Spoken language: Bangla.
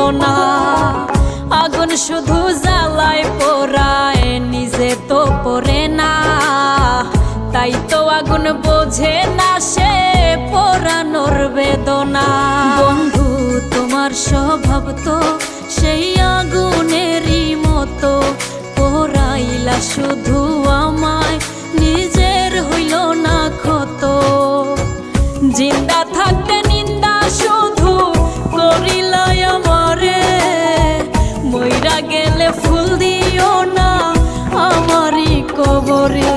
বেদনা। আগুন শুধু জ্বালায় পোড়ায়, নিজে তো পড়ে না, তাই তো আগুন বোঝে না সে পোড়ানোর বেদনা। বন্ধু তোমার স্বভাব তো সেই আগুনেরই মতো, পোড়াইলা শুধু আমায়, নিজের হইল না ক্ষত। জিন্দা থাকতে নিন্দা শুধু করিলাই আমারে, মইরা গেলে ফুল দিও না আমারই কবরে।